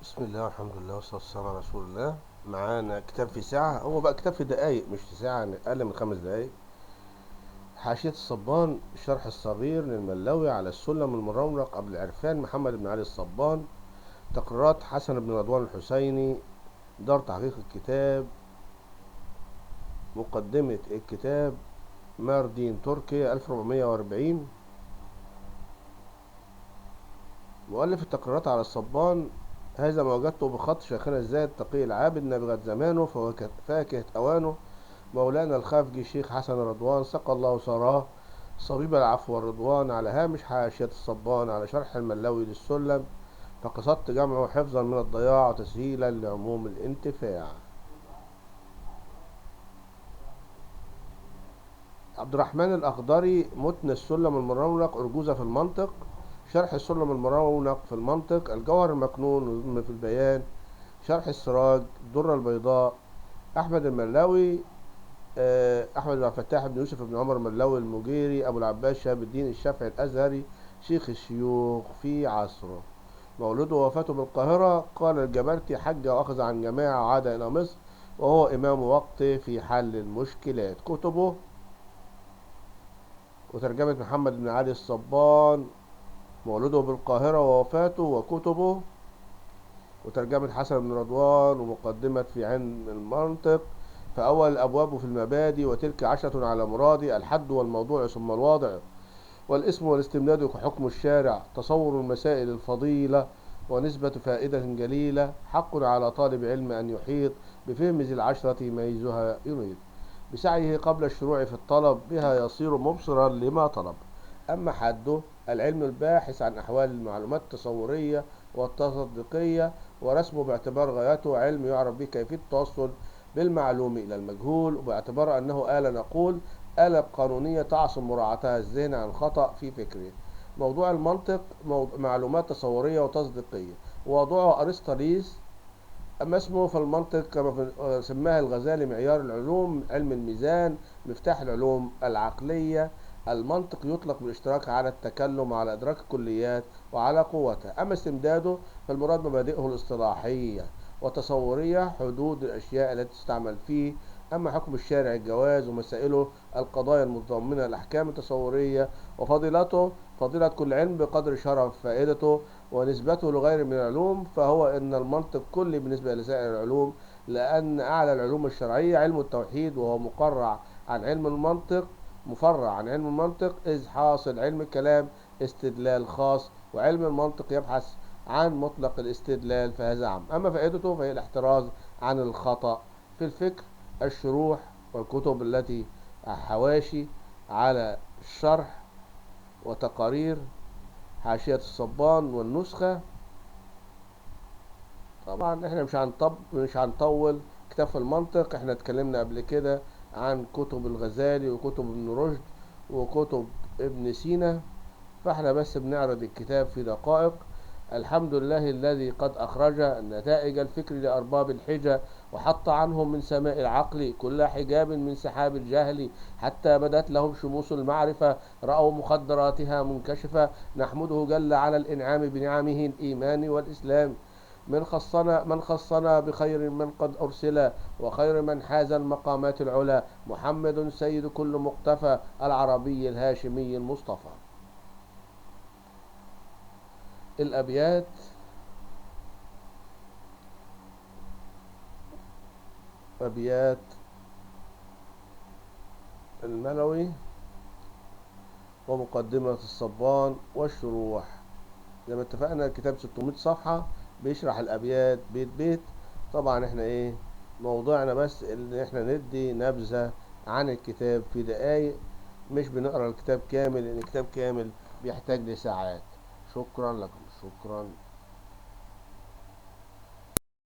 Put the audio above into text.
بسم الله والحمد لله والصلاة والسلام على رسول الله. معانا كتاب في ساعة، هو بقى كتاب في دقايق مش في ساعة، يعني أقل من 5 دقايق. حاشية الصبان، الشرح الصغير للملاوي على السلم المرمرق قبل العرفان، محمد بن علي الصبان. تقريرات حسن بن رضوان الحسيني، دار تحقيق الكتاب. مقدمة الكتاب ماردين تركيا 1440. مؤلف التقريرات على الصبان: هذا ما وجدته بخط شيخنا الزاهد تقي العابد نابغة زمانه فهو فاكهة أوانه. مولانا الخافجي شيخ حسن رضوان سقى الله ثراه صبيب العفو والرضوان، على هامش حاشية الصبان على شرح الملاوي للسلم، فقصدت جمعه حفظا من الضياع وتسهيلا لعموم الانتفاع. عبد الرحمن الأخضري: متن السلم المرونق، أرجوزة في المنطق. شرح السلم المرونق في المنطق، الجوهر المكنون في البيان. شرح السراج، الدرة البيضاء. أحمد الملاوي، أحمد بن الفتاح بن يوسف بن عمر الملاوي المجيري، أبو العباس شهاب الدين الشافعي الأزهري، شيخ الشيوخ في عصره. مولده ووفاته بالقاهرة. قال الجبرتي: حج وأخذ عن جماعة وعاد إلى مصر، وهو إمام وقته في حل المشكلات. كتبه وترجمة محمد بن علي الصبان. مولده بالقاهرة ووفاته وكتبه وترجمة حسن بن رضوان. ومقدمة في علم المنطق. فأول الأبواب في المبادئ: وتلك 10 على مرادي، الحد والموضوع ثم الواضع والاسم والاستمداد كحكم الشارع، تصور المسائل الفضيلة ونسبة فائدة جليلة، حق على طالب علم أن يحيط بفهم ذي العشرة ميزها يريد، بسعيه قبل الشروع في الطلب بها يصير مبصرا لما طلب. أما حده: العلم الباحث عن أحوال المعلومات التصورية والتصديقية، ورسمه باعتبار غايته علم يعرف به كيفية التوصل بالمعلوم إلى المجهول، وباعتبار أنه آلة نقول آلة قانونية تعصم مراعاتها الذهن عن خطأ في فكره. موضوع المنطق: معلومات تصورية وتصديقية. ووضعه أرسطاليس. أما اسمه فالمنطق كما سماه الغزالي معيار العلوم، علم الميزان، مفتاح العلوم العقلية. المنطق يطلق بالاشتراك على التكلم وعلى إدراك الكليات وعلى قوتها. أما استمداده فالمراد مبادئه الاصطلاحية وتصورية، حدود الأشياء التي تستعمل فيه. أما حكم الشارع: الجواز ومسائله، القضايا المتضمنة الأحكام التصورية. وفضيلته: فضيلة كل علم بقدر شرف فائدته. ونسبته لغير من العلوم، فهو إن المنطق كلي بالنسبة لسائر العلوم، لأن أعلى العلوم الشرعية علم التوحيد، وهو مفرع عن علم المنطق، إذ حاصل علم الكلام استدلال خاص، وعلم المنطق يبحث عن مطلق الاستدلال فهذا عام. أما فائدته فهي الاحتراز عن الخطأ في الفكر. الشروح والكتب التي حواشي على الشرح وتقارير حاشية الصبان والنسخة. طبعا احنا مش هنطول. كتاب في المنطق احنا اتكلمنا قبل كده عن كتب الغزالي وكتب ابن رشد وكتب ابن سينا، فاحنا بس بنعرض الكتاب في دقائق. الحمد لله الذي قد أخرج نتائج الفكر لأرباب الحجة، وحط عنهم من سماء العقل كل حجاب من سحاب الجهل، حتى بدت لهم شموس المعرفة، رأوا مخدراتها منكشفة. نحمده جل على الإنعام بنعمه الإيمان والإسلام. من خصنا بخير من قد أرسل، وخير من حاز المقامات العلا، محمد سيد كل مقتفى، العربي الهاشمي المصطفى. الأبيات: أبيات الملوي ومقدمة الصبان والشروح. زي ما اتفقنا الكتاب 600 صفحة بيشرح الأبيات بيت بيت. طبعا احنا موضوعنا بس ان احنا ندي نبذة عن الكتاب في دقايق، مش بنقرأ الكتاب كامل لأن الكتاب كامل بيحتاج لساعات. شكرا لكم. شكرا.